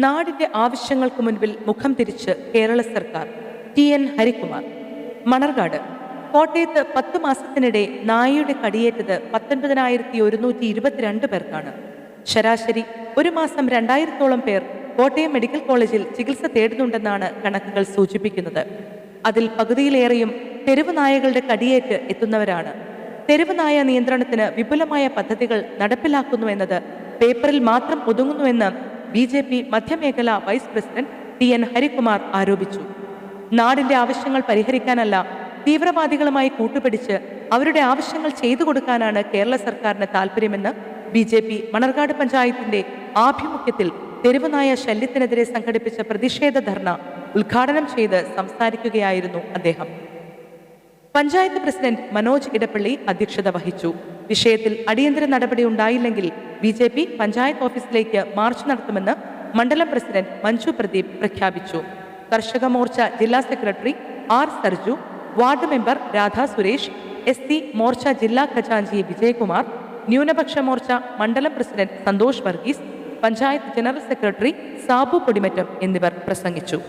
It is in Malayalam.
നാടിന്റെ ആവശ്യങ്ങൾക്ക് മുൻപിൽ മുഖം തിരിച്ച് കേരള സർക്കാർ. ടി.എൻ. ഹരികുമാർ. മണർകാട്. കോട്ടയത്ത് 10 മാസത്തിനിടെ നായയുടെ കടിയേറ്റത് 19,122 പേർക്കാണ്. ശരാശരി ഒരു മാസം 2000-ഓളം പേർ കോട്ടയം മെഡിക്കൽ കോളേജിൽ ചികിത്സ തേടുന്നുണ്ടെന്നാണ് കണക്കുകൾ സൂചിപ്പിക്കുന്നത്. അതിൽ പകുതിയിലേറെയും തെരുവ് നായകളുടെ കടിയേറ്റ് എത്തുന്നവരാണ്. തെരുവ് നായ നിയന്ത്രണത്തിന് വിപുലമായ പദ്ധതികൾ നടപ്പിലാക്കുന്നുവെന്നത് പേപ്പറിൽ മാത്രം ഒതുങ്ങുന്നുവെന്ന് BJP മധ്യമേഖലാ വൈസ് പ്രസിഡന്റ് ടി.എൻ. ഹരികുമാർ ആരോപിച്ചു. നാടിന്റെ ആവശ്യങ്ങൾ പരിഹരിക്കാനല്ല, തീവ്രവാദികളുമായി കൂട്ടുപിടിച്ച് അവരുടെ ആവശ്യങ്ങൾ ചെയ്തു കൊടുക്കാനാണ് കേരള സർക്കാരിന് താൽപ്പര്യമെന്ന് BJP മണർകാട് പഞ്ചായത്തിന്റെ ആഭിമുഖ്യത്തിൽ തെരുവുനായ ശല്യത്തിനെതിരെ സംഘടിപ്പിച്ച പ്രതിഷേധ ധർണ ഉദ്ഘാടനം ചെയ്ത് സംസാരിക്കുകയായിരുന്നു അദ്ദേഹം. പഞ്ചായത്ത് പ്രസിഡന്റ് മനോജ് ഇടപ്പള്ളി അധ്യക്ഷത വഹിച്ചു. വിഷയത്തിൽ അടിയന്തര നടപടി ഉണ്ടായില്ലെങ്കിൽ BJP പഞ്ചായത്ത് ഓഫീസിലേക്ക് മാർച്ച് നടത്തുമെന്ന് മണ്ഡലം പ്രസിഡന്റ് മഞ്ജു പ്രദീപ് പ്രഖ്യാപിച്ചു. കർഷക മോർച്ച ജില്ലാ secretary R. Sarju, ward member Radha Suresh, SC Morcha ജില്ലാ ഖജാൻജി വിജയകുമാർ, ന്യൂനപക്ഷ മോർച്ച മണ്ഡലം president Santhosh Varghese, panchayat general secretary Sabu Podimattom എന്നിവർ പ്രസംഗിച്ചു.